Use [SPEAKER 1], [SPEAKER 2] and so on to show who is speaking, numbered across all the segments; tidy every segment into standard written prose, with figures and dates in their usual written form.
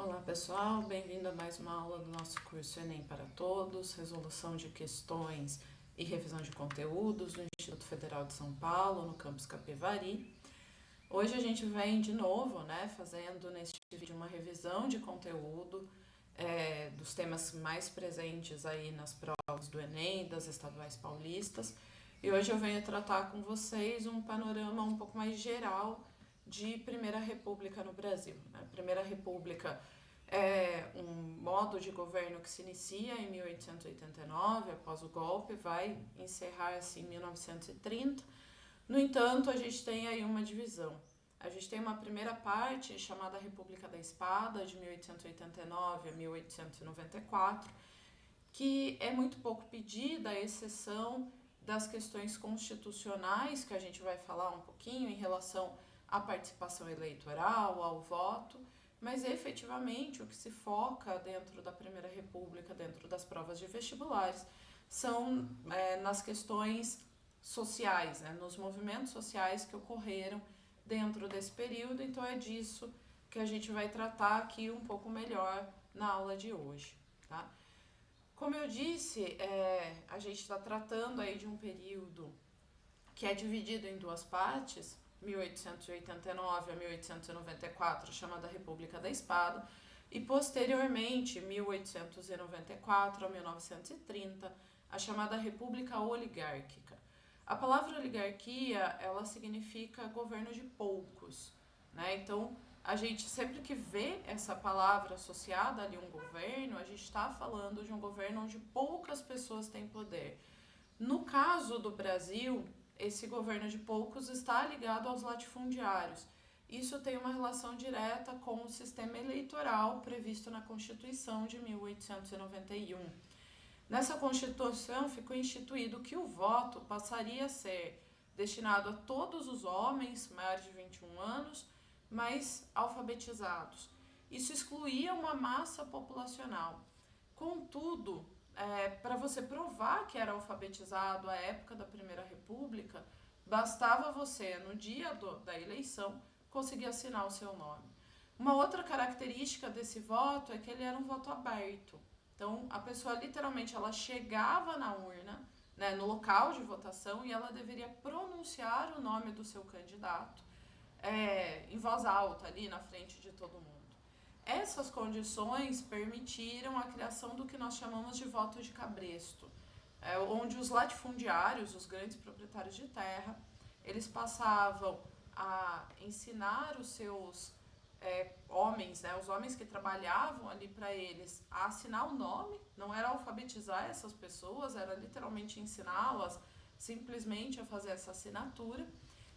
[SPEAKER 1] Olá pessoal, bem-vindo a mais uma aula do nosso curso Enem para Todos, resolução de questões e revisão de conteúdos do Instituto Federal de São Paulo, no campus Capivari. Hoje a gente vem de novo, fazendo neste vídeo uma revisão de conteúdo dos temas mais presentes aí nas provas do Enem, das estaduais paulistas. E hoje eu venho tratar com vocês um panorama um pouco mais geral de Primeira República no Brasil. Primeira República é um modo de governo que se inicia em 1889, após o golpe, vai encerrar-se em 1930. No entanto, a gente tem aí uma divisão. A gente tem uma primeira parte chamada República da Espada, de 1889 a 1894, que é muito pouco pedida, à exceção das questões constitucionais, que a gente vai falar um pouquinho em relação à participação eleitoral, ao voto, mas efetivamente o que se foca dentro da Primeira República, dentro das provas de vestibulares, são nas questões sociais, nos movimentos sociais que ocorreram dentro desse período. Então é disso que a gente vai tratar aqui um pouco melhor na aula de hoje, tá? Como eu disse, a gente está tratando aí de um período que é dividido em duas partes, 1889 a 1894, chamada República da Espada, e posteriormente, 1894 a 1930, a chamada República Oligárquica. A palavra oligarquia, ela significa governo de poucos, Então, a gente sempre que vê essa palavra associada ali a um governo, a gente está falando de um governo onde poucas pessoas têm poder. No caso do Brasil, esse governo de poucos está ligado aos latifundiários. Isso tem uma relação direta com o sistema eleitoral previsto na Constituição de 1891. Nessa Constituição ficou instituído que o voto passaria a ser destinado a todos os homens maiores de 21 anos, mas alfabetizados. Isso excluía uma massa populacional. Contudo, para você provar que era alfabetizado à época da Primeira República, bastava você, no dia da eleição, conseguir assinar o seu nome. Uma outra característica desse voto é que ele era um voto aberto. Então, a pessoa literalmente ela chegava na urna, no local de votação, e ela deveria pronunciar o nome do seu candidato em voz alta, ali na frente de todo mundo. Essas condições permitiram a criação do que nós chamamos de voto de cabresto, onde os latifundiários, os grandes proprietários de terra, eles passavam a ensinar os seus homens, os homens que trabalhavam ali para eles, a assinar o nome. Não era alfabetizar essas pessoas, era literalmente ensiná-las simplesmente a fazer essa assinatura,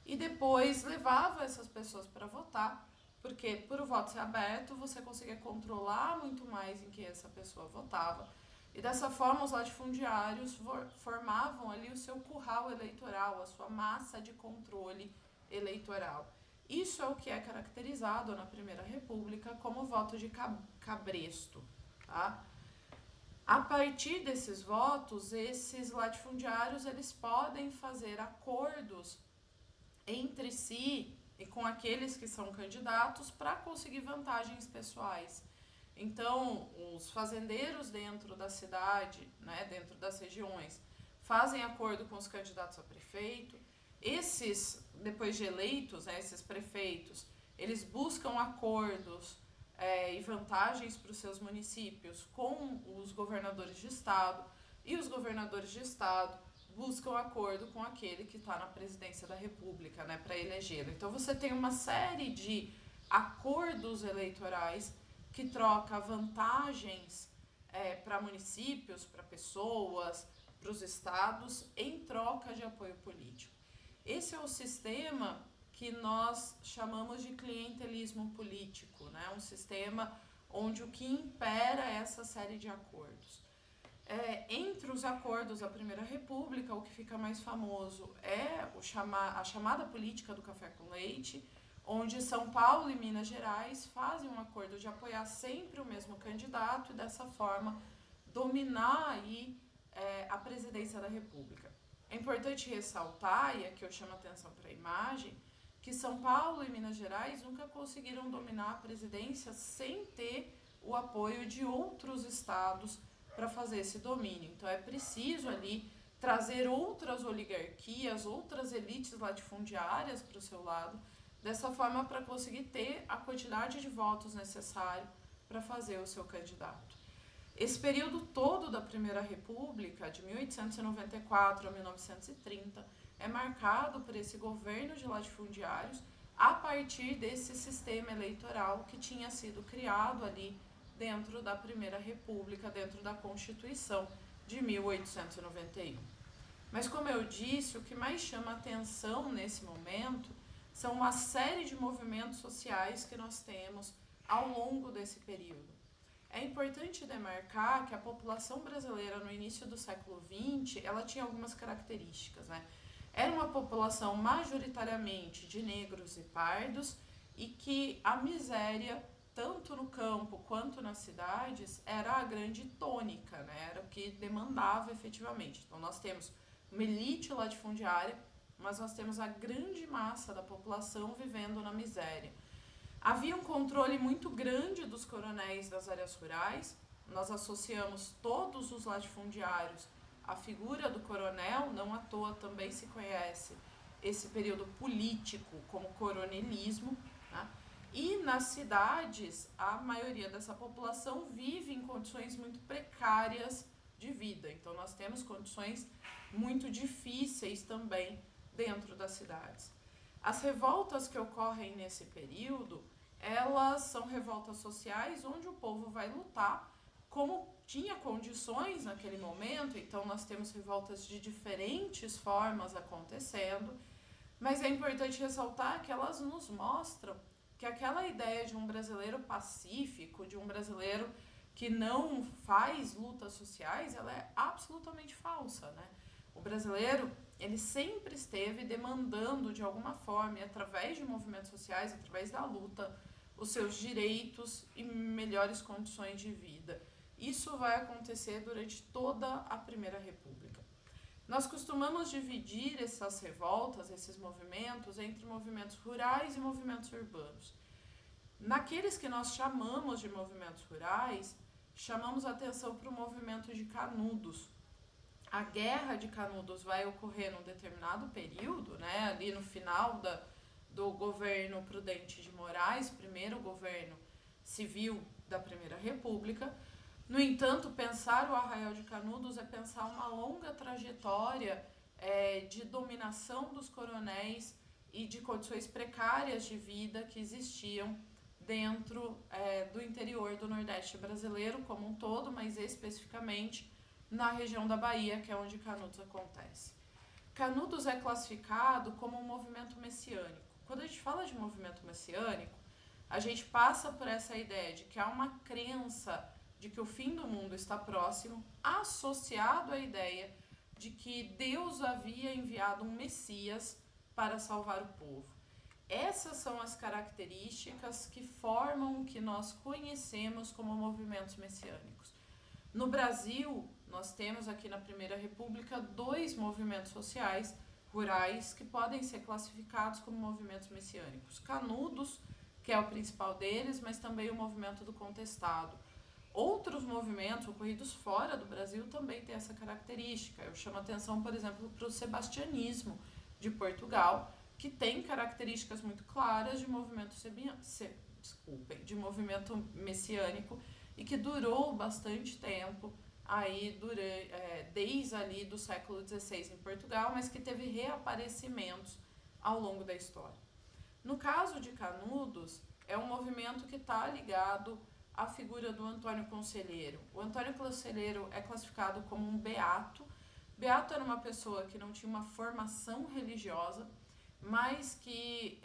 [SPEAKER 1] e depois levava essas pessoas para votar, porque por o voto ser aberto, você conseguia controlar muito mais em que essa pessoa votava. E dessa forma, os latifundiários formavam ali o seu curral eleitoral, a sua massa de controle eleitoral. Isso é o que é caracterizado na Primeira República como voto de cabresto, tá? A partir desses votos, esses latifundiários eles podem fazer acordos entre si e com aqueles que são candidatos para conseguir vantagens pessoais. Então, os fazendeiros dentro da cidade, dentro das regiões, fazem acordo com os candidatos a prefeito. Esses, depois de eleitos, esses prefeitos, eles buscam acordos e vantagens para os seus municípios com os governadores de estado, e os governadores de estado buscam acordo com aquele que está na presidência da República, para elegê-lo. Então você tem uma série de acordos eleitorais que troca vantagens para municípios, para pessoas, para os estados, em troca de apoio político. Esse é o sistema que nós chamamos de clientelismo político, um sistema onde o que impera é essa série de acordos. Entre os acordos da Primeira República, o que fica mais famoso é a chamada política do café com leite, onde São Paulo e Minas Gerais fazem um acordo de apoiar sempre o mesmo candidato e dessa forma dominar aí a presidência da República. É importante ressaltar, e aqui eu chamo a atenção para a imagem, que São Paulo e Minas Gerais nunca conseguiram dominar a presidência sem ter o apoio de outros estados para fazer esse domínio. Então é preciso ali trazer outras oligarquias, outras elites latifundiárias para o seu lado, dessa forma para conseguir ter a quantidade de votos necessário para fazer o seu candidato. Esse período todo da Primeira República, de 1894 a 1930, é marcado por esse governo de latifundiários a partir desse sistema eleitoral que tinha sido criado ali dentro da Primeira República, dentro da Constituição de 1891. Mas, como eu disse, o que mais chama atenção nesse momento são uma série de movimentos sociais que nós temos ao longo desse período. É importante demarcar que a população brasileira no início do século XX, ela tinha algumas características, né? Era uma população majoritariamente de negros e pardos e que a miséria, tanto no campo quanto nas cidades, era a grande tônica, né? Era o que demandava efetivamente. Então nós temos uma elite latifundiária, mas nós temos a grande massa da população vivendo na miséria. Havia um controle muito grande dos coronéis das áreas rurais. Nós associamos todos os latifundiários à figura do coronel, não à toa também se conhece esse período político como coronelismo, né? E nas cidades, a maioria dessa população vive em condições muito precárias de vida. Então nós temos condições muito difíceis também dentro das cidades. As revoltas que ocorrem nesse período, elas são revoltas sociais onde o povo vai lutar como tinha condições naquele momento. Então nós temos revoltas de diferentes formas acontecendo, mas é importante ressaltar que elas nos mostram que aquela ideia de um brasileiro pacífico, de um brasileiro que não faz lutas sociais, ela é absolutamente falsa, né? O brasileiro, ele sempre esteve demandando de alguma forma, e através de movimentos sociais, através da luta, os seus direitos e melhores condições de vida. Isso vai acontecer durante toda a Primeira República. Nós costumamos dividir essas revoltas, esses movimentos, entre movimentos rurais e movimentos urbanos. Naqueles que nós chamamos de movimentos rurais, chamamos atenção para o movimento de Canudos. A Guerra de Canudos vai ocorrer num determinado período, né, ali no final do governo Prudente de Moraes, primeiro governo civil da Primeira República. No entanto, pensar o Arraial de Canudos é pensar uma longa trajetória de dominação dos coronéis e de condições precárias de vida que existiam dentro do interior do Nordeste brasileiro como um todo, mas especificamente na região da Bahia, que é onde Canudos acontece. Canudos é classificado como um movimento messiânico. Quando a gente fala de movimento messiânico, a gente passa por essa ideia de que há uma crença de que o fim do mundo está próximo, associado à ideia de que Deus havia enviado um Messias para salvar o povo. Essas são as características que formam o que nós conhecemos como movimentos messiânicos. No Brasil, nós temos aqui na Primeira República 2 movimentos sociais rurais que podem ser classificados como movimentos messiânicos. Canudos, que é o principal deles, mas também o movimento do contestado. Outros movimentos ocorridos fora do Brasil também têm essa característica. Eu chamo a atenção, por exemplo, para o sebastianismo de Portugal, que tem características muito claras de movimento messiânico e que durou bastante tempo aí desde ali do século XVI em Portugal, mas que teve reaparecimentos ao longo da história. No caso de Canudos, é um movimento que está ligado à figura do Antônio Conselheiro. O Antônio Conselheiro é classificado como um beato. Beato era uma pessoa que não tinha uma formação religiosa, mas que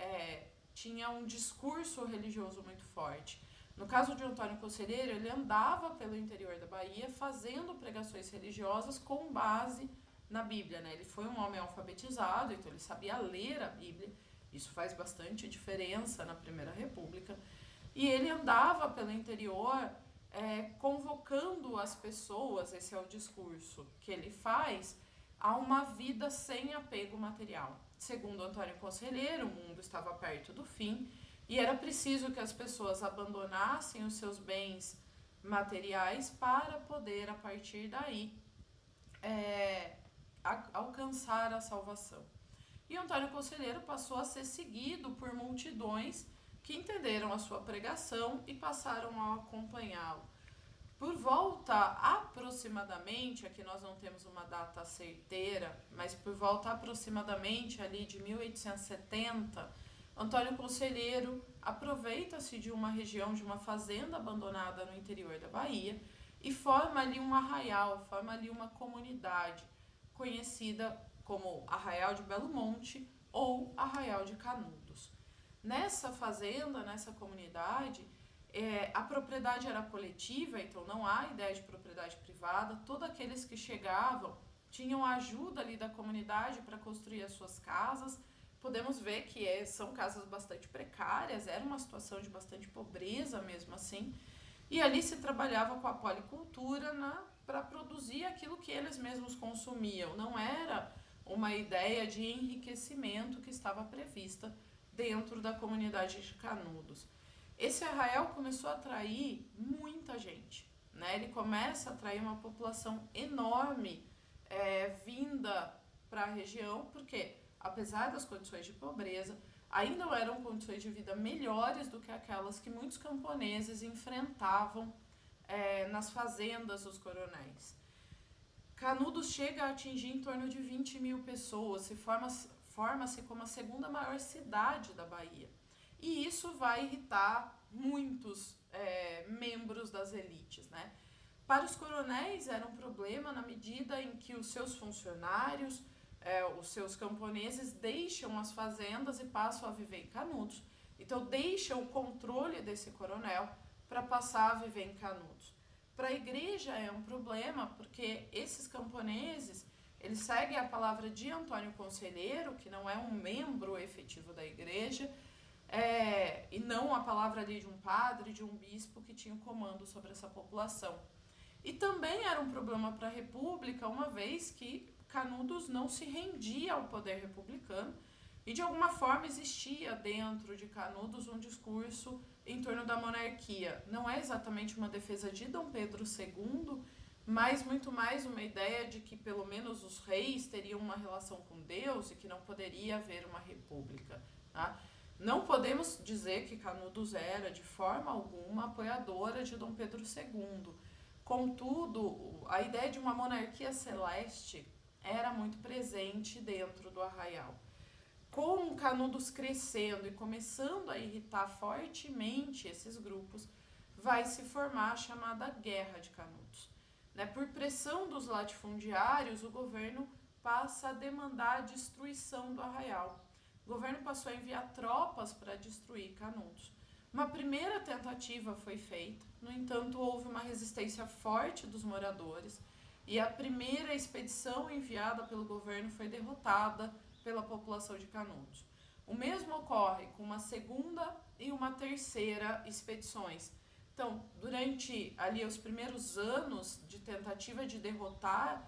[SPEAKER 1] tinha um discurso religioso muito forte. No caso de Antônio Conselheiro, ele andava pelo interior da Bahia fazendo pregações religiosas com base na Bíblia, né? Ele foi um homem alfabetizado, então ele sabia ler a Bíblia. Isso faz bastante diferença na Primeira República. E ele andava pelo interior convocando as pessoas, esse é o discurso que ele faz, a uma vida sem apego material. Segundo Antônio Conselheiro, o mundo estava perto do fim e era preciso que as pessoas abandonassem os seus bens materiais para poder, a partir daí, alcançar a salvação. E Antônio Conselheiro passou a ser seguido por multidões que entenderam a sua pregação e passaram a acompanhá-lo. Por volta aproximadamente, aqui nós não temos uma data certeira, mas por volta aproximadamente ali de 1870, Antônio Conselheiro aproveita-se de uma região, de uma fazenda abandonada no interior da Bahia e forma ali um arraial, forma ali uma comunidade conhecida como Arraial de Belo Monte ou Arraial de Canudos. Nessa fazenda, nessa comunidade, a propriedade era coletiva, então não há ideia de propriedade privada. Todos aqueles que chegavam tinham a ajuda ali da comunidade para construir as suas casas. Podemos ver que são casas bastante precárias, era uma situação de bastante pobreza mesmo assim. E ali se trabalhava com a policultura para produzir aquilo que eles mesmos consumiam. Não era uma ideia de enriquecimento que estava prevista dentro da comunidade de Canudos. Esse arraial começou a atrair muita gente, né? Ele começa a atrair uma população enorme vinda para a região, porque apesar das condições de pobreza, ainda eram condições de vida melhores do que aquelas que muitos camponeses enfrentavam nas fazendas dos coronéis. Canudos chega a atingir em torno de 20 mil pessoas, forma-se como a segunda maior cidade da Bahia. E isso vai irritar muitos membros das elites, né? Para os coronéis era um problema na medida em que os seus funcionários, os seus camponeses deixam as fazendas e passam a viver em Canudos. Então deixam o controle desse coronel para passar a viver em Canudos. Para a igreja é um problema, porque esses camponeses, eles seguem a palavra de Antônio Conselheiro, que não é um membro efetivo da igreja, e não a palavra ali de um padre, de um bispo que tinha o comando sobre essa população. E também era um problema para a república, uma vez que Canudos não se rendia ao poder republicano e de alguma forma existia dentro de Canudos um discurso em torno da monarquia. Não é exatamente uma defesa de Dom Pedro II, mas muito mais uma ideia de que pelo menos os reis teriam uma relação com Deus e que não poderia haver uma república, tá? Não podemos dizer que Canudos era de forma alguma apoiadora de Dom Pedro II. Contudo, a ideia de uma monarquia celeste era muito presente dentro do arraial. Com Canudos crescendo e começando a irritar fortemente esses grupos, vai se formar a chamada Guerra de Canudos. Por pressão dos latifundiários, o governo passa a demandar a destruição do arraial. O governo passou a enviar tropas para destruir Canudos. Uma primeira tentativa foi feita, no entanto, houve uma resistência forte dos moradores e a primeira expedição enviada pelo governo foi derrotada pela população de Canudos. O mesmo ocorre com uma segunda e uma terceira expedições. Então, durante ali os primeiros anos de tentativa de derrotar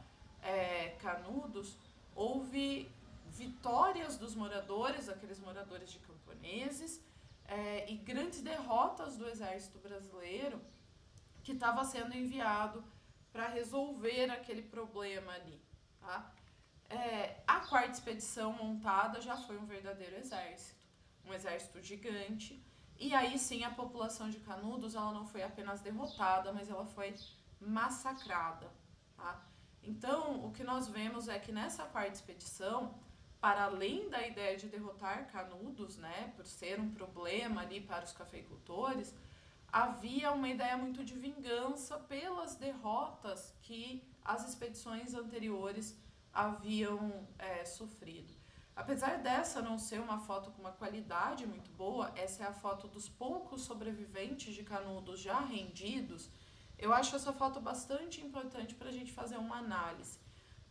[SPEAKER 1] Canudos, houve vitórias dos moradores, aqueles moradores de camponeses, e grandes derrotas do exército brasileiro que estava sendo enviado para resolver aquele problema ali, tá? A quarta expedição montada já foi um verdadeiro exército, um exército gigante, e aí sim a população de Canudos ela não foi apenas derrotada, mas ela foi massacrada, tá? Então, o que nós vemos é que nessa quarta expedição, para além da ideia de derrotar Canudos, né, por ser um problema ali para os cafeicultores, havia uma ideia muito de vingança pelas derrotas que as expedições anteriores haviam sofrido. Apesar dessa não ser uma foto com uma qualidade muito boa, essa é a foto dos poucos sobreviventes de Canudos já rendidos. Eu acho essa foto bastante importante para a gente fazer uma análise.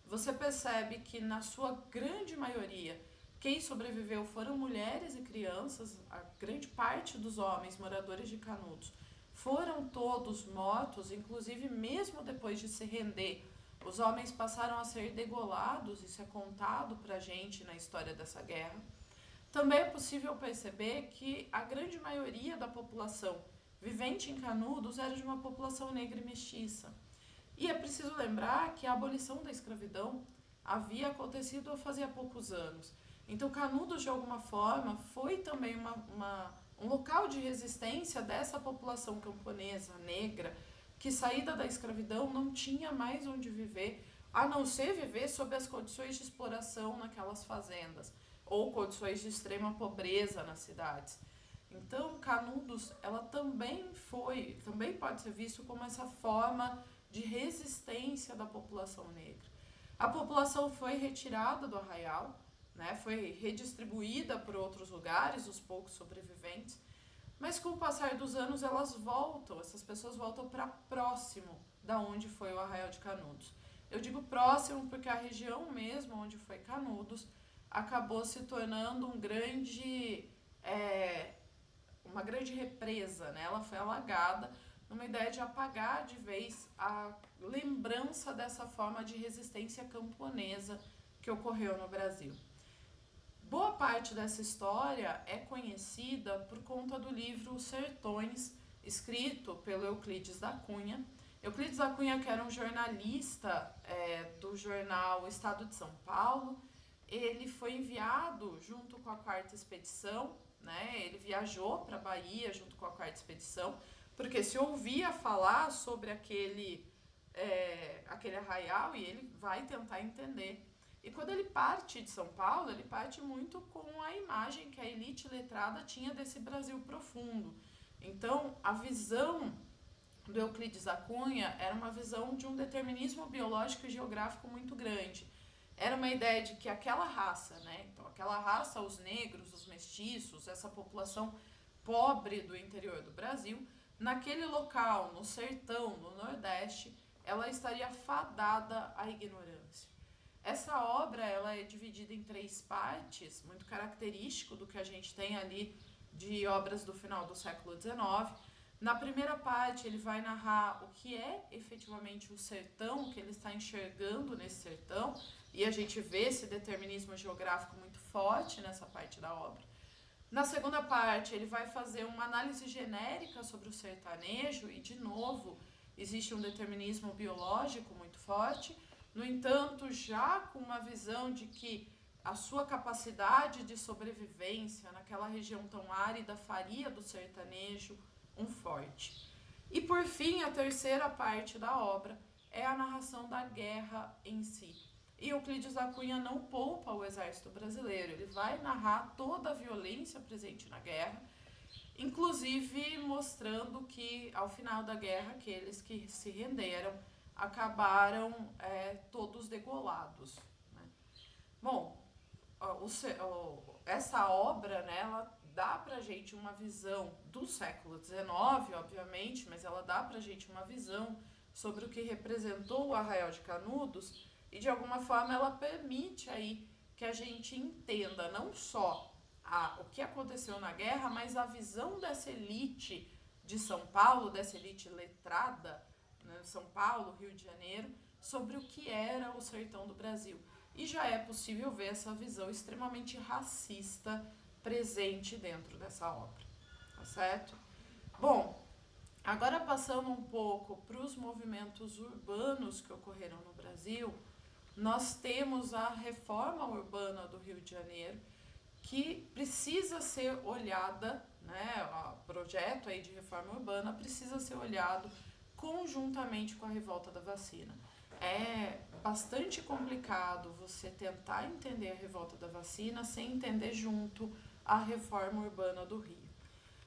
[SPEAKER 1] Você percebe que na sua grande maioria, quem sobreviveu foram mulheres e crianças, a grande parte dos homens moradores de Canudos foram todos mortos, inclusive mesmo depois de se render, Os homens passaram a ser degolados, isso é contado pra gente na história dessa guerra. Também é possível perceber que a grande maioria da população vivente em Canudos era de uma população negra e mestiça. E é preciso lembrar que a abolição da escravidão havia acontecido fazia poucos anos. Então, Canudos, de alguma forma, foi também um local de resistência dessa população camponesa, negra, que saída da escravidão não tinha mais onde viver, a não ser viver sob as condições de exploração naquelas fazendas, ou condições de extrema pobreza nas cidades. Então, Canudos, ela também pode ser visto como essa forma de resistência da população negra. A população foi retirada do arraial, né, foi redistribuída por outros lugares, os poucos sobreviventes, mas com o passar dos anos essas pessoas voltam para próximo da onde foi o Arraial de Canudos. Eu digo próximo porque a região mesmo onde foi Canudos acabou se tornando uma grande represa, né? Ela foi alagada numa ideia de apagar de vez a lembrança dessa forma de resistência camponesa que ocorreu no Brasil. Boa parte dessa história é conhecida por conta do livro Os Sertões, escrito pelo Euclides da Cunha. Euclides da Cunha, que era um jornalista do jornal Estado de São Paulo, ele foi enviado junto com a 4ª Expedição, né? Ele viajou para a Bahia junto com a 4ª Expedição, porque se ouvia falar sobre aquele arraial e ele vai tentar entender. E quando ele parte de São Paulo, ele parte muito com a imagem que a elite letrada tinha desse Brasil profundo. Então, a visão do Euclides da Cunha era uma visão de um determinismo biológico e geográfico muito grande. Era uma ideia de que aquela raça, né? Então, aquela raça, os negros, os mestiços, essa população pobre do interior do Brasil, naquele local, no sertão, no Nordeste, ela estaria fadada à ignorância. Essa obra ela é dividida em 3 partes, muito característico do que a gente tem ali de obras do final do século XIX. Na primeira parte, ele vai narrar o que é efetivamente o sertão, o que ele está enxergando nesse sertão, e a gente vê esse determinismo geográfico muito forte nessa parte da obra. Na segunda parte, ele vai fazer uma análise genérica sobre o sertanejo, e de novo, existe um determinismo biológico muito forte. No entanto, já com uma visão de que a sua capacidade de sobrevivência naquela região tão árida faria do sertanejo um forte. E por fim, a terceira parte da obra é a narração da guerra em si. E Euclides da Cunha não poupa o exército brasileiro, ele vai narrar toda a violência presente na guerra, inclusive mostrando que ao final da guerra, aqueles que se renderam acabaram todos degolados, né? Bom, essa obra, né, ela dá pra gente uma visão do século XIX, obviamente, mas ela dá pra gente uma visão sobre o que representou o Arraial de Canudos e, de alguma forma, ela permite aí que a gente entenda não só o que aconteceu na guerra, mas a visão dessa elite de São Paulo, dessa elite letrada, né, São Paulo, Rio de Janeiro, sobre o que era o sertão do Brasil. E já é possível ver essa visão extremamente racista presente dentro dessa obra, tá certo? Bom, agora passando um pouco para os movimentos urbanos que ocorreram no Brasil, nós temos a reforma urbana do Rio de Janeiro, que precisa ser olhada, né, o projeto aí de reforma urbana precisa ser olhado conjuntamente com a revolta da vacina. É bastante complicado você tentar entender a revolta da vacina sem entender junto a reforma urbana do Rio.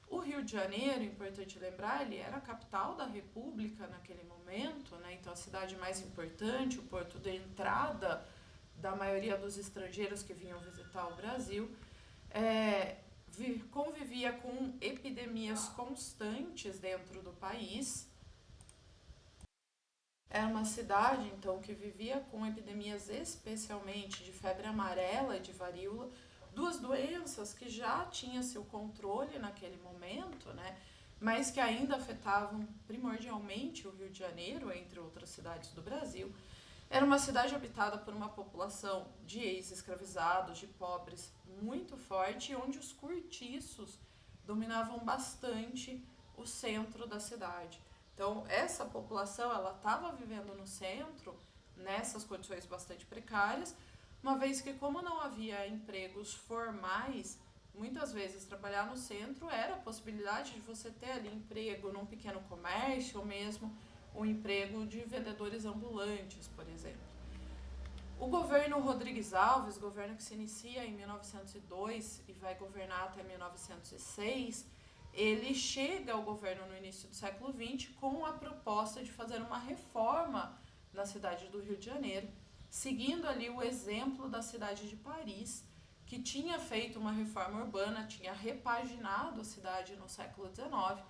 [SPEAKER 1] O Rio de Janeiro, importante lembrar, ele era a capital da República naquele momento, né? Então a cidade mais importante, o porto de entrada da maioria dos estrangeiros que vinham visitar o Brasil, convivia com epidemias constantes dentro do país. Era uma cidade, então, que vivia com epidemias especialmente de febre amarela e de varíola, 2 doenças que já tinham seu controle naquele momento, né, mas que ainda afetavam primordialmente o Rio de Janeiro, entre outras cidades do Brasil. Era uma cidade habitada por uma população de ex-escravizados, de pobres, muito forte, onde os cortiços dominavam bastante o centro da cidade. Então, essa população, ela estava vivendo no centro, nessas condições bastante precárias, uma vez que, como não havia empregos formais, muitas vezes trabalhar no centro era a possibilidade de você ter ali emprego num pequeno comércio ou mesmo o emprego de vendedores ambulantes, por exemplo. O governo Rodrigues Alves, governo que se inicia em 1902 e vai governar até 1906, ele chega ao governo no início do século XX com a proposta de fazer uma reforma na cidade do Rio de Janeiro, seguindo ali o exemplo da cidade de Paris, que tinha feito uma reforma urbana, tinha repaginado a cidade no século XIX,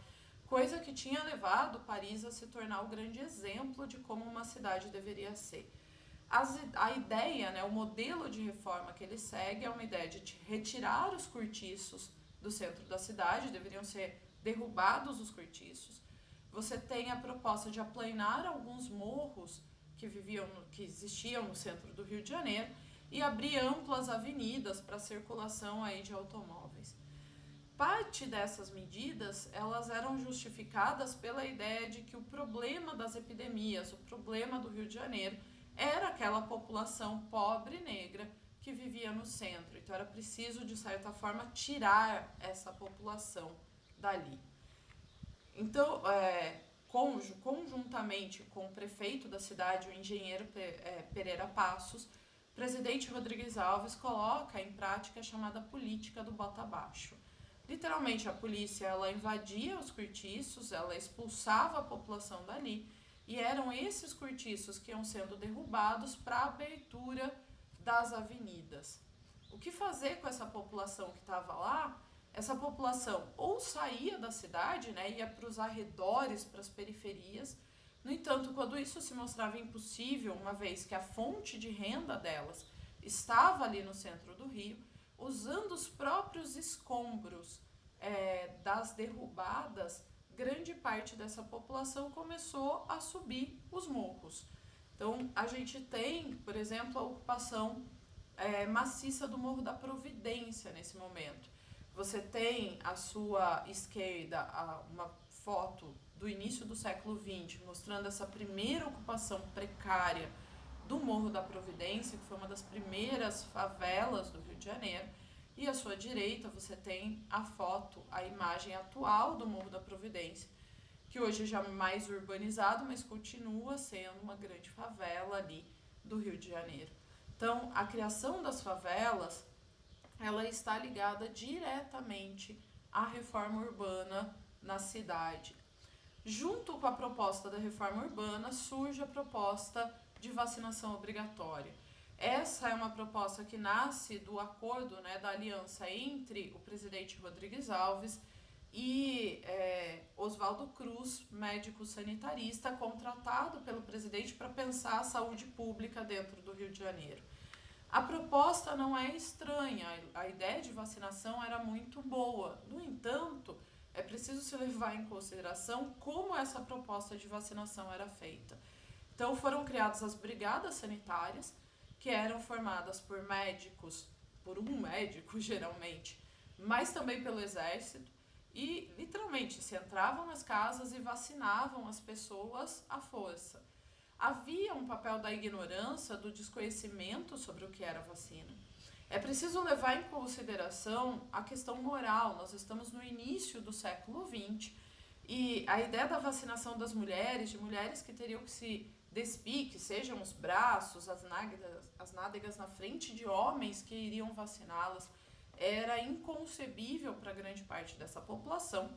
[SPEAKER 1] coisa que tinha levado Paris a se tornar o grande exemplo de como uma cidade deveria ser. A ideia, né, o modelo de reforma que ele segue é uma ideia de retirar os cortiços do centro da cidade, deveriam ser derrubados os cortiços. Você tem a proposta de aplanar alguns morros que existiam no centro do Rio de Janeiro e abrir amplas avenidas para circulação aí de automóveis. Parte dessas medidas, elas eram justificadas pela ideia de que o problema das epidemias, o problema do Rio de Janeiro, era aquela população pobre e negra que vivia no centro. Então era preciso, de certa forma, tirar essa população dali. Então, conjuntamente com o prefeito da cidade, o engenheiro Pereira Passos, o presidente Rodrigues Alves coloca em prática a chamada política do bota abaixo. Literalmente, a polícia ela invadia os cortiços, ela expulsava a população dali, e eram esses cortiços que iam sendo derrubados para a abertura das avenidas. O que fazer com essa população que estava lá? Essa população ou saía da cidade, né, ia para os arredores, para as periferias. No entanto, quando isso se mostrava impossível, uma vez que a fonte de renda delas estava ali no centro do Rio, usando os próprios escombros das derrubadas, grande parte dessa população começou a subir os morros. Então, a gente tem, por exemplo, a ocupação maciça do Morro da Providência nesse momento. Você tem à sua esquerda uma foto do início do século XX, mostrando essa primeira ocupação precária do Morro da Providência, que foi uma das primeiras favelas do Rio de Janeiro. E à sua direita você tem a foto, a imagem atual do Morro da Providência, que hoje já é mais urbanizado, mas continua sendo uma grande favela ali do Rio de Janeiro. Então, a criação das favelas, ela está ligada diretamente à reforma urbana na cidade. Junto com a proposta da reforma urbana, surge a proposta de vacinação obrigatória. Essa é uma proposta que nasce do acordo, né, da aliança entre o presidente Rodrigues Alves e Oswaldo Cruz, médico sanitarista, contratado pelo presidente para pensar a saúde pública dentro do Rio de Janeiro. A proposta não é estranha, a ideia de vacinação era muito boa. No entanto, é preciso se levar em consideração como essa proposta de vacinação era feita. Então foram criadas as brigadas sanitárias, que eram formadas por médicos, por um médico geralmente, mas também pelo exército, e literalmente se entravam nas casas e vacinavam as pessoas à força. Havia um papel da ignorância, do desconhecimento sobre o que era vacina. É preciso levar em consideração a questão moral. Nós estamos no início do século XX e a ideia da vacinação das mulheres, de mulheres que teriam que se despir, que sejam os braços, as nádegas na frente de homens que iriam vaciná-las, era inconcebível para grande parte dessa população.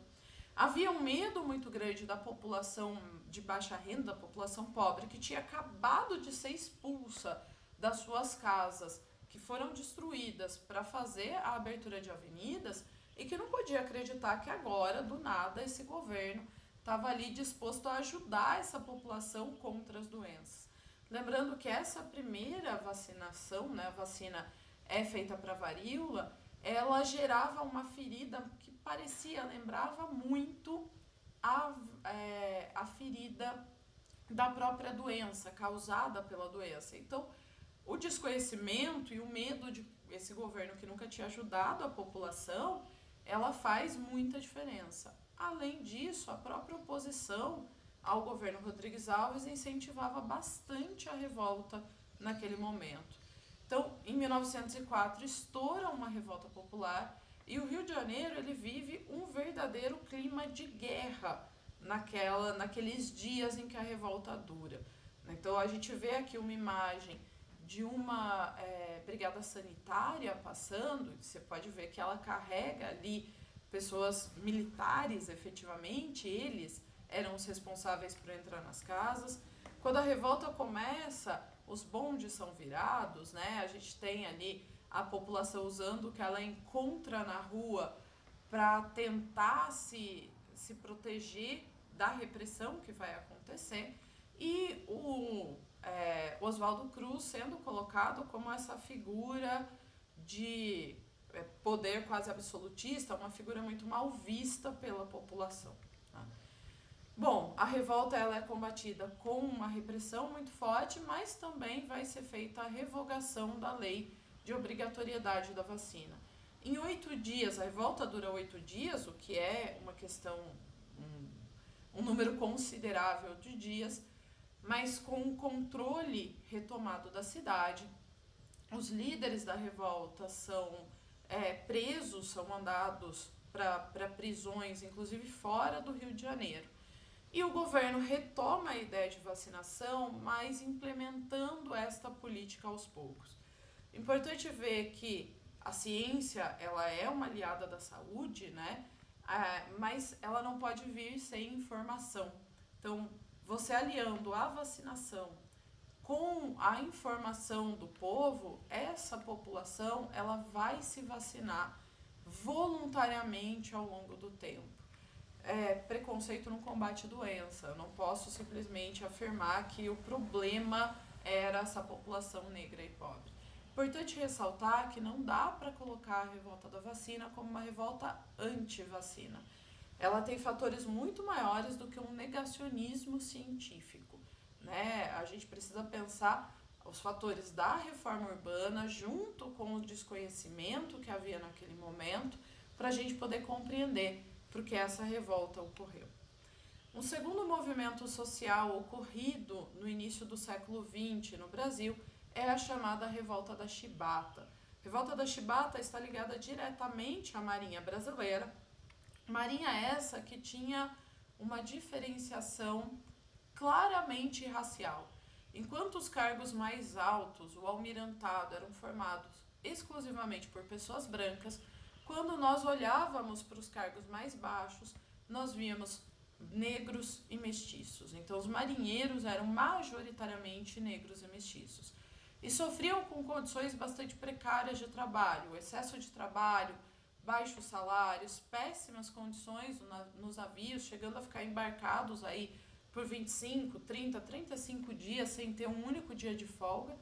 [SPEAKER 1] Havia um medo muito grande da população de baixa renda, da população pobre, que tinha acabado de ser expulsa das suas casas, que foram destruídas para fazer a abertura de avenidas e que não podia acreditar que agora, do nada, esse governo estava ali disposto a ajudar essa população contra as doenças. Lembrando que essa primeira vacinação, né, a vacina é feita para varíola, ela gerava uma ferida que lembrava muito a ferida da própria doença, causada pela doença. Então, o desconhecimento e o medo de esse governo que nunca tinha ajudado a população, ela faz muita diferença. Além disso, a própria oposição ao governo Rodrigues Alves incentivava bastante a revolta naquele momento. Então, em 1904, estoura uma revolta popular e o Rio de Janeiro ele vive um verdadeiro clima de guerra naqueles dias em que a revolta dura. Então, a gente vê aqui uma imagem de uma brigada sanitária passando, você pode ver que ela carrega ali pessoas militares, efetivamente, eles eram os responsáveis por entrar nas casas. Quando a revolta começa, os bondes são virados, né? A gente tem ali a população usando o que ela encontra na rua para tentar se proteger da repressão que vai acontecer. E o Oswaldo Cruz sendo colocado como essa figura de poder quase absolutista, uma figura muito mal vista pela população. Tá? Bom, a revolta ela é combatida com uma repressão muito forte, mas também vai ser feita a revogação da lei de obrigatoriedade da vacina. Em 8 dias, a revolta dura 8 dias, o que é uma questão, um número considerável de dias, mas com o controle retomado da cidade. Os líderes da revolta são presos, são mandados para prisões, inclusive fora do Rio de Janeiro. E o governo retoma a ideia de vacinação, mas implementando esta política aos poucos. Importante ver que a ciência ela é uma aliada da saúde, né? Mas ela não pode vir sem informação. Então, você aliando a vacinação com a informação do povo, essa população ela vai se vacinar voluntariamente ao longo do tempo. Preconceito não combate doença. Eu não posso simplesmente afirmar que o problema era essa população negra e pobre. Importante ressaltar que não dá para colocar a revolta da vacina como uma revolta anti-vacina. Ela tem fatores muito maiores do que um negacionismo científico, né? A gente precisa pensar os fatores da reforma urbana junto com o desconhecimento que havia naquele momento para a gente poder compreender por que essa revolta ocorreu. Um segundo movimento social ocorrido no início do século XX no Brasil é a chamada Revolta da Chibata. A Revolta da Chibata está ligada diretamente à Marinha Brasileira, Marinha essa que tinha uma diferenciação claramente racial. Enquanto os cargos mais altos, o almirantado, eram formados exclusivamente por pessoas brancas, quando nós olhávamos para os cargos mais baixos, nós víamos negros e mestiços. Então, os marinheiros eram majoritariamente negros e mestiços. E sofriam com condições bastante precárias de trabalho, excesso de trabalho, baixos salários, péssimas condições nos navios, chegando a ficar embarcados aí por 25, 30, 35 dias sem ter um único dia de folga.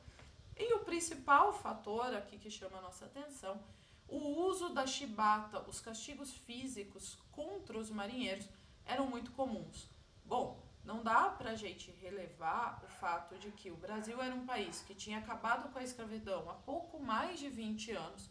[SPEAKER 1] E o principal fator aqui que chama a nossa atenção, o uso da chibata, os castigos físicos contra os marinheiros eram muito comuns. Bom, não dá pra gente relevar o fato de que o Brasil era um país que tinha acabado com a escravidão há pouco mais de 20 anos.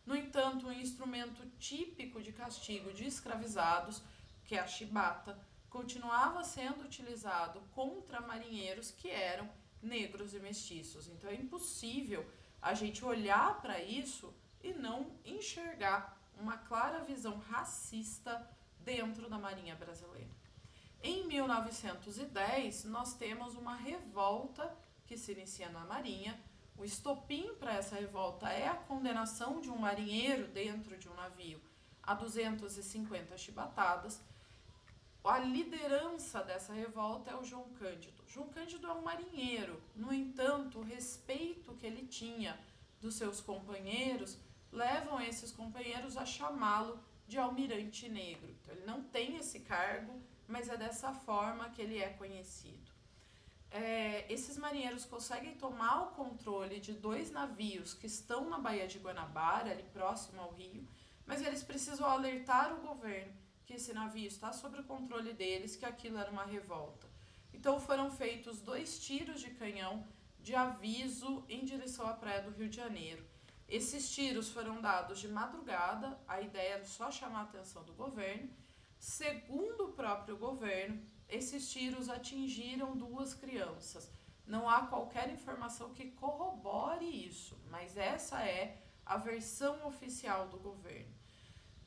[SPEAKER 1] No entanto, um instrumento típico de castigo de escravizados, que é a chibata, continuava sendo utilizado contra marinheiros que eram negros e mestiços. Então é impossível a gente olhar para isso e não enxergar uma clara visão racista dentro da Marinha Brasileira. Em 1910, nós temos uma revolta que se inicia na Marinha. O estopim para essa revolta é a condenação de um marinheiro dentro de um navio a 250 chibatadas. A liderança dessa revolta é o João Cândido. João Cândido é um marinheiro, no entanto, o respeito que ele tinha dos seus companheiros levam esses companheiros a chamá-lo de almirante negro. Então ele não tem esse cargo, mas é dessa forma que ele é conhecido. Esses marinheiros conseguem tomar o controle de 2 navios que estão na Baía de Guanabara, ali próximo ao Rio, mas eles precisam alertar o governo que esse navio está sob o controle deles, que aquilo era uma revolta. Então foram feitos 2 tiros de canhão de aviso em direção à praia do Rio de Janeiro. Esses tiros foram dados de madrugada, a ideia era só chamar a atenção do governo. Segundo o próprio governo, esses tiros atingiram 2 crianças. Não há qualquer informação que corrobore isso, mas essa é a versão oficial do governo.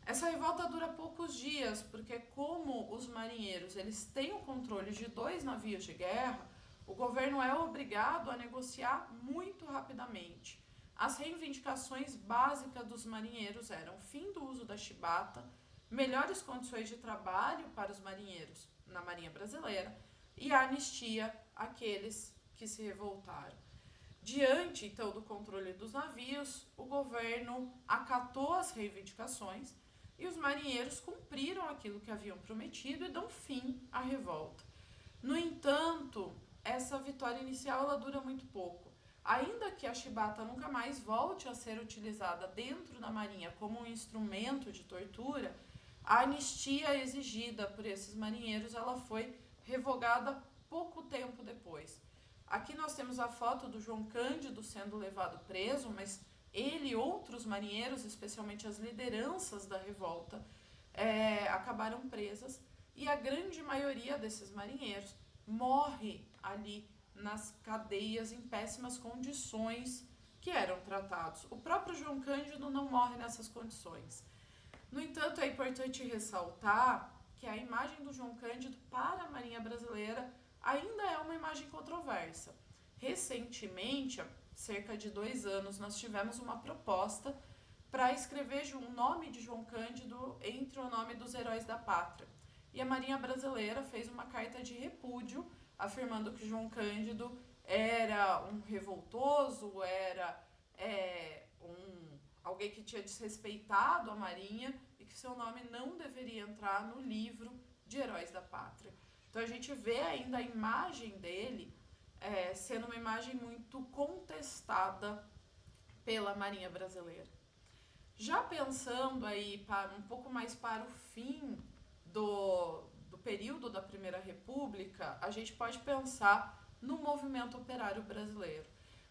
[SPEAKER 1] Essa revolta dura poucos dias, porque como os marinheiros eles têm o controle de 2 navios de guerra, o governo é obrigado a negociar muito rapidamente. As reivindicações básicas dos marinheiros eram fim do uso da chibata, melhores condições de trabalho para os marinheiros na Marinha Brasileira e a anistia àqueles que se revoltaram. Diante, então, do controle dos navios, o governo acatou as reivindicações e os marinheiros cumpriram aquilo que haviam prometido e dão fim à revolta. No entanto, essa vitória inicial ela dura muito pouco. Ainda que a chibata nunca mais volte a ser utilizada dentro da Marinha como um instrumento de tortura, a anistia exigida por esses marinheiros ela foi revogada pouco tempo depois. Aqui nós temos a foto do João Cândido sendo levado preso, mas ele e outros marinheiros, especialmente as lideranças da revolta, acabaram presas e a grande maioria desses marinheiros morre ali nas cadeias em péssimas condições que eram tratados. O próprio João Cândido não morre nessas condições. No entanto, é importante ressaltar que a imagem do João Cândido para a Marinha Brasileira ainda é uma imagem controversa. Recentemente, há cerca de 2 anos, nós tivemos uma proposta para escrever o nome de João Cândido entre o nome dos heróis da pátria. E a Marinha Brasileira fez uma carta de repúdio, afirmando que João Cândido era um revoltoso, era alguém que tinha desrespeitado a Marinha e que seu nome não deveria entrar no livro de heróis da pátria. Então a gente vê ainda a imagem dele sendo uma imagem muito contestada pela Marinha Brasileira. Já pensando aí um pouco mais para o fim do período da Primeira República, a gente pode pensar no movimento operário brasileiro.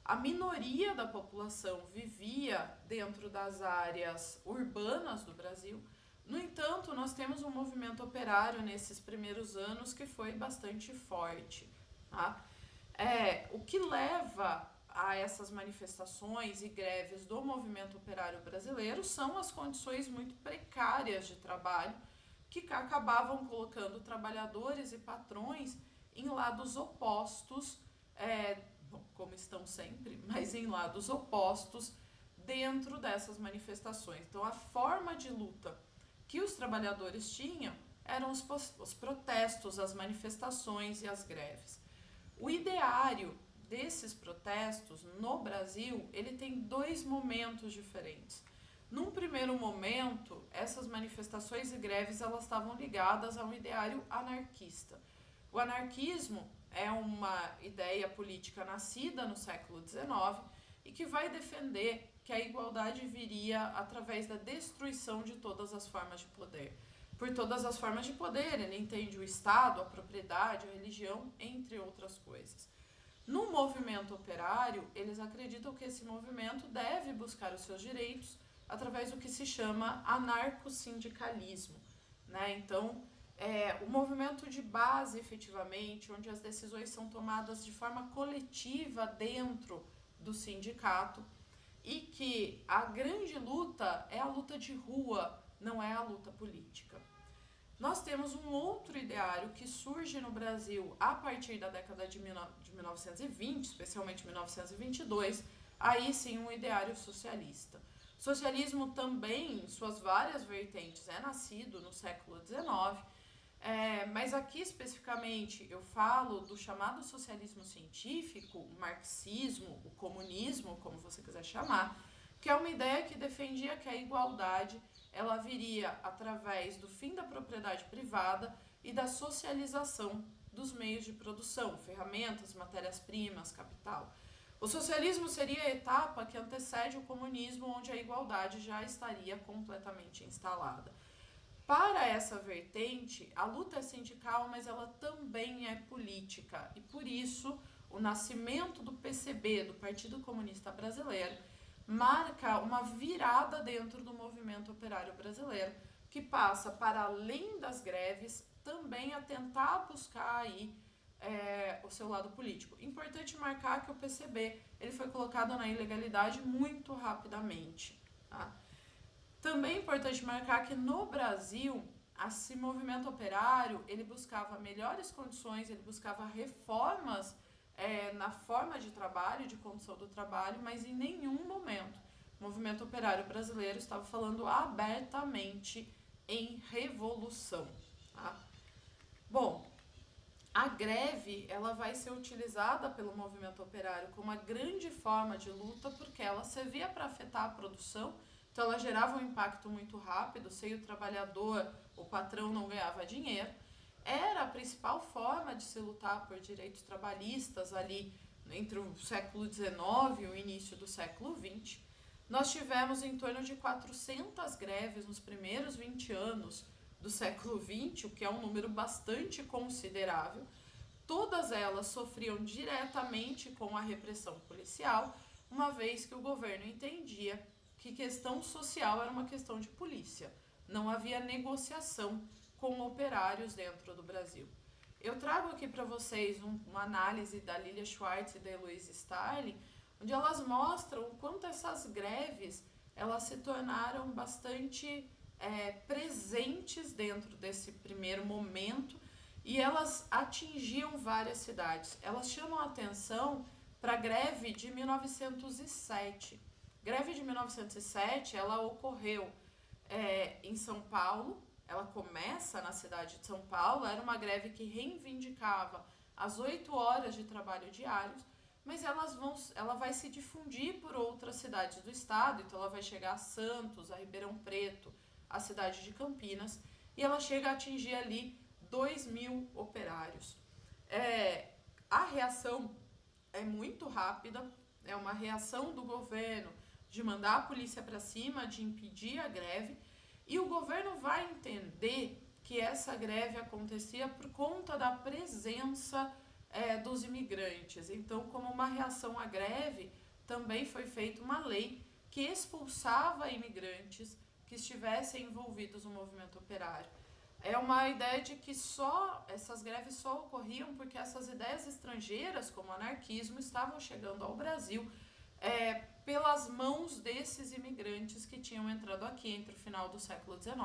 [SPEAKER 1] A minoria da população vivia dentro das áreas urbanas do Brasil. No entanto, nós temos um movimento operário nesses primeiros anos que foi bastante forte. Tá? O que leva a essas manifestações e greves do movimento operário brasileiro são as condições muito precárias de trabalho que acabavam colocando trabalhadores e patrões em lados opostos, como estão sempre, mas em lados opostos dentro dessas manifestações. Então, a forma de luta que os trabalhadores tinham eram os protestos, as manifestações e as greves. O ideário desses protestos no Brasil, ele tem 2 momentos diferentes. Num primeiro momento, essas manifestações e greves elas estavam ligadas a um ideário anarquista. O anarquismo é uma ideia política nascida no século XIX e que vai defender que a igualdade viria através da destruição de todas as formas de poder. Por todas as formas de poder, ele entende o Estado, a propriedade, a religião, entre outras coisas. No movimento operário, eles acreditam que esse movimento deve buscar os seus direitos através do que se chama anarcossindicalismo, né? Então, o movimento de base, efetivamente, onde as decisões são tomadas de forma coletiva dentro do sindicato e que a grande luta é a luta de rua, não é a luta política. Nós temos um outro ideário que surge no Brasil a partir da década de 1920, especialmente 1922, aí sim um ideário socialista. O socialismo também, em suas várias vertentes, é nascido no século XIX, mas aqui especificamente eu falo do chamado socialismo científico, o marxismo, o comunismo, como você quiser chamar, que é uma ideia que defendia que a igualdade ela viria através do fim da propriedade privada e da socialização dos meios de produção, ferramentas, matérias-primas, capital. O socialismo seria a etapa que antecede o comunismo, onde a igualdade já estaria completamente instalada. Para essa vertente, a luta é sindical, mas ela também é política. E por isso, o nascimento do PCB, do Partido Comunista Brasileiro, marca uma virada dentro do movimento operário brasileiro, que passa para além das greves, também a tentar buscar aí o seu lado político. Importante marcar que o PCB ele foi colocado na ilegalidade muito rapidamente. Tá? Também é importante marcar que no Brasil, esse movimento operário, ele buscava melhores condições, ele buscava reformas na forma de trabalho, de condição do trabalho, mas em nenhum momento o movimento operário brasileiro estava falando abertamente em revolução. Tá? Bom, a greve ela vai ser utilizada pelo movimento operário como uma grande forma de luta porque ela servia para afetar a produção. Então ela gerava um impacto muito rápido, sem o trabalhador, o patrão não ganhava dinheiro. Era a principal forma de se lutar por direitos trabalhistas ali entre o século XIX e o início do século XX. Nós tivemos em torno de 400 greves nos primeiros 20 anos do século XX, o que é um número bastante considerável. Todas elas sofriam diretamente com a repressão policial, uma vez que o governo entendia que questão social era uma questão de polícia. Não havia negociação com operários dentro do Brasil. Eu trago aqui para vocês uma análise da Lilia Schwartz e da Heloise Starling, onde elas mostram o quanto essas greves elas se tornaram bastante presentes dentro desse primeiro momento e elas atingiam várias cidades. Elas chamam a atenção para a greve de 1907. Greve de 1907, ela ocorreu em São Paulo, ela começa na cidade de São Paulo, era uma greve que reivindicava as 8 horas de trabalho diários, mas ela vai se difundir por outras cidades do estado, então ela vai chegar a Santos, a Ribeirão Preto, a cidade de Campinas, e ela chega a atingir ali 2.000 operários. A reação é muito rápida, é uma reação do governo de mandar a polícia para cima, de impedir a greve, e o governo vai entender que essa greve acontecia por conta da presença dos imigrantes. Então, como uma reação à greve, também foi feita uma lei que expulsava imigrantes que estivessem envolvidos no movimento operário. É uma ideia de que essas greves só ocorriam porque essas ideias estrangeiras, como o anarquismo, estavam chegando ao Brasil pelas mãos desses imigrantes que tinham entrado aqui entre o final do século XIX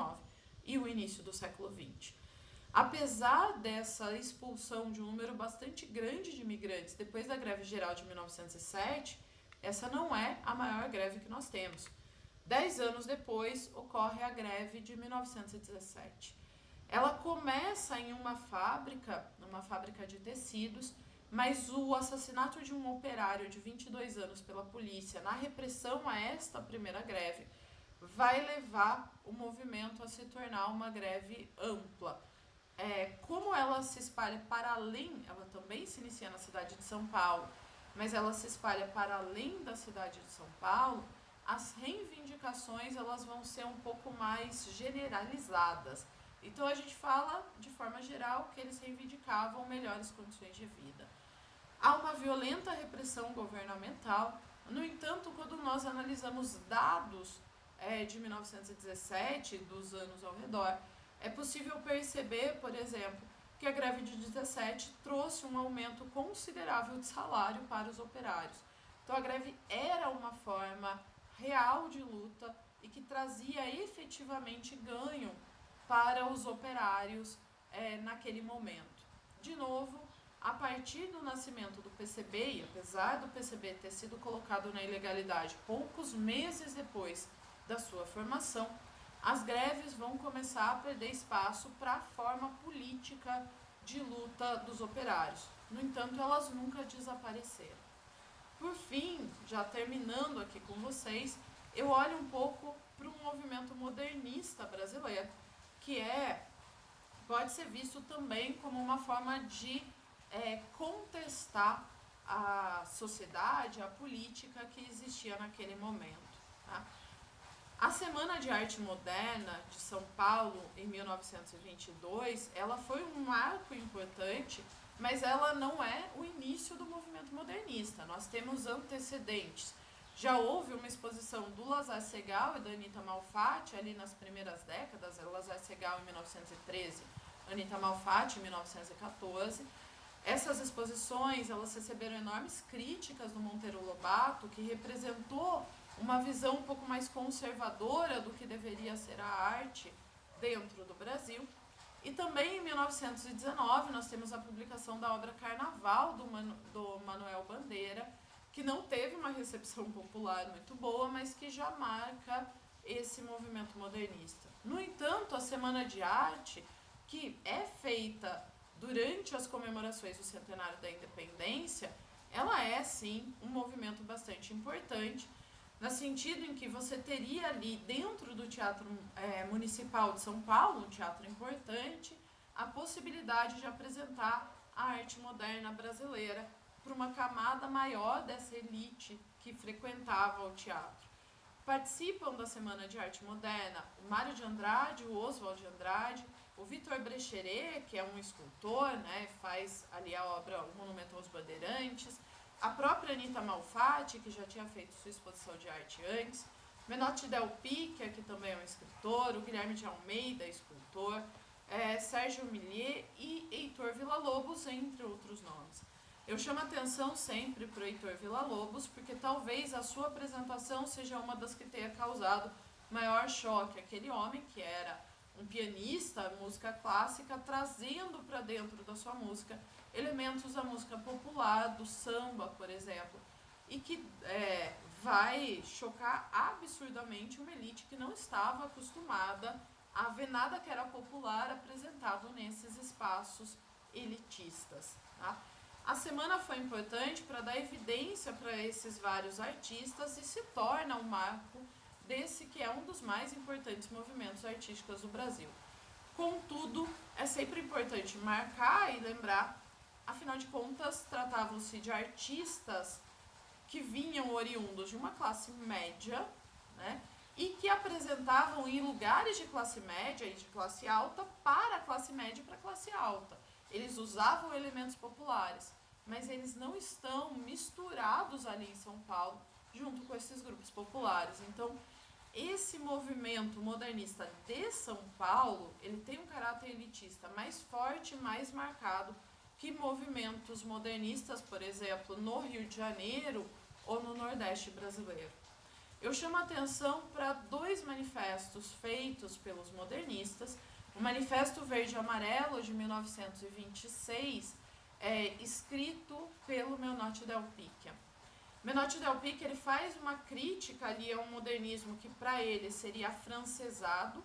[SPEAKER 1] e o início do século XX. Apesar dessa expulsão de um número bastante grande de imigrantes depois da greve geral de 1907, essa não é a maior greve que nós temos. 10 anos depois, ocorre a greve de 1917. Ela começa em uma fábrica de tecidos, mas o assassinato de um operário de 22 anos pela polícia na repressão a esta primeira greve vai levar o movimento a se tornar uma greve ampla. Como ela se espalha para além, ela também se inicia na cidade de São Paulo, mas ela se espalha para além da cidade de São Paulo, as reivindicações elas vão ser um pouco mais generalizadas. Então a gente fala de forma geral que eles reivindicavam melhores condições de vida. Há uma violenta repressão governamental. No entanto, quando nós analisamos dados de 1917, dos anos ao redor, é possível perceber, por exemplo, que a greve de 17 trouxe um aumento considerável de salário para os operários. Então a greve era uma forma real de luta e que trazia efetivamente ganho para os operários naquele momento. De novo, a partir do nascimento do PCB, e apesar do PCB ter sido colocado na ilegalidade poucos meses depois da sua formação, as greves vão começar a perder espaço para a forma política de luta dos operários. No entanto, elas nunca desapareceram. Por fim, já terminando aqui com vocês, eu olho um pouco para um movimento modernista brasileiro, que pode ser visto também como uma forma de contestar a sociedade, a política que existia naquele momento. Tá? A Semana de Arte Moderna de São Paulo, em 1922, ela foi um marco importante, mas ela não é o início do movimento modernista. Nós temos antecedentes. Já houve uma exposição do Lazar Segal e da Anita Malfatti ali nas primeiras décadas, Lazar Segal em 1913, Anita Malfatti em 1914. Essas exposições, elas receberam enormes críticas do Monteiro Lobato, que representou uma visão um pouco mais conservadora do que deveria ser a arte dentro do Brasil. E também em 1919 nós temos a publicação da obra Carnaval do Manuel Bandeira, que não teve uma recepção popular muito boa, mas que já marca esse movimento modernista. No entanto, a Semana de Arte, que é feita durante as comemorações do centenário da independência, ela é sim um movimento bastante importante, no sentido em que você teria ali dentro do Teatro Municipal de São Paulo, um teatro importante, a possibilidade de apresentar a arte moderna brasileira para uma camada maior dessa elite que frequentava o teatro. Participam da Semana de Arte Moderna o Mário de Andrade, o Oswald de Andrade, o Vitor Brecheret, que é um escultor, né, faz ali a obra O Monumento aos Bandeirantes, a própria Anita Malfatti, que já tinha feito sua exposição de arte antes, Menotti Del Picchia, que também é um escritor, o Guilherme de Almeida, escultor, Sérgio Millier e Heitor Villa-Lobos, entre outros nomes. Eu chamo atenção sempre para o Heitor Villa-Lobos, porque talvez a sua apresentação seja uma das que tenha causado maior choque. Aquele homem que era um pianista, música clássica, trazendo para dentro da sua música elementos da música popular, do samba, por exemplo, e que vai chocar absurdamente uma elite que não estava acostumada a ver nada que era popular apresentado nesses espaços elitistas. Tá? A semana foi importante para dar evidência para esses vários artistas e se torna um marco desse que é um dos mais importantes movimentos artísticos do Brasil. Contudo, é sempre importante marcar e lembrar, afinal de contas, tratavam-se de artistas que vinham oriundos de uma classe média, né, e que apresentavam em lugares de classe média e de classe alta para a classe média e para a classe alta. Eles usavam elementos populares, mas eles não estão misturados ali em São Paulo junto com esses grupos populares. Então, esse movimento modernista de São Paulo, ele tem um caráter elitista mais forte, mais marcado que movimentos modernistas, por exemplo, no Rio de Janeiro ou no Nordeste brasileiro. Eu chamo a atenção para dois manifestos feitos pelos modernistas. O Manifesto Verde e Amarelo, de 1926, escrito pelo Menotti Del Picchia. Menotti Del Picchia, ele faz uma crítica ali a um modernismo que para ele seria afrancesado,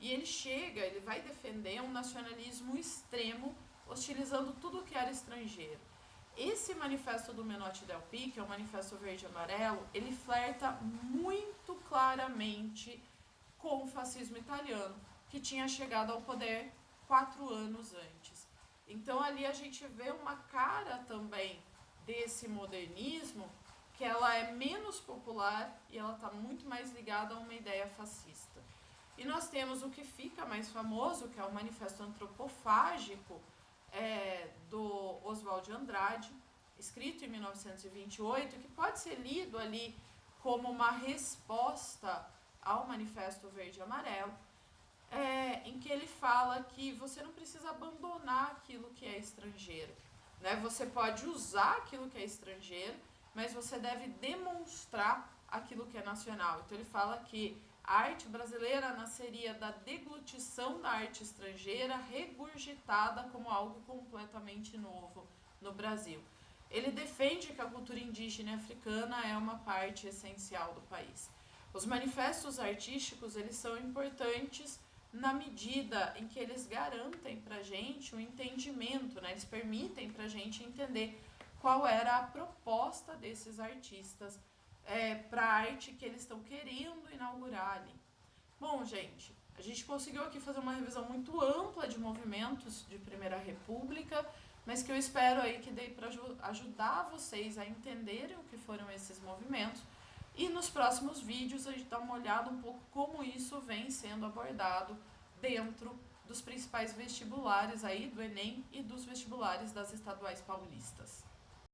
[SPEAKER 1] e ele vai defender um nacionalismo extremo, hostilizando tudo que era estrangeiro. Esse manifesto do Menotti Del Picchia, o Manifesto Verde e Amarelo, ele flerta muito claramente com o fascismo italiano, que tinha chegado ao poder 4 anos antes. Então ali a gente vê uma cara também desse modernismo, que ela é menos popular e ela está muito mais ligada a uma ideia fascista. E nós temos o que fica mais famoso, que é o Manifesto Antropofágico, do Oswald de Andrade, escrito em 1928, que pode ser lido ali como uma resposta ao Manifesto Verde e Amarelo, em que ele fala que você não precisa abandonar aquilo que é estrangeiro, né? Você pode usar aquilo que é estrangeiro, mas você deve demonstrar aquilo que é nacional. Então ele fala que a arte brasileira nasceria da deglutição da arte estrangeira, regurgitada como algo completamente novo no Brasil. Ele defende que a cultura indígena e africana é uma parte essencial do país. Os manifestos artísticos, eles são importantes na medida em que eles garantem para a gente um entendimento, né? Eles permitem para a gente entender qual era a proposta desses artistas para a arte que eles estão querendo inaugurar ali. Bom, gente, a gente conseguiu aqui fazer uma revisão muito ampla de movimentos de Primeira República, mas que eu espero aí que dê para ajudar vocês a entenderem o que foram esses movimentos, E nos próximos vídeos a gente dá uma olhada um pouco como isso vem sendo abordado dentro dos principais vestibulares aí do Enem e dos vestibulares das estaduais paulistas.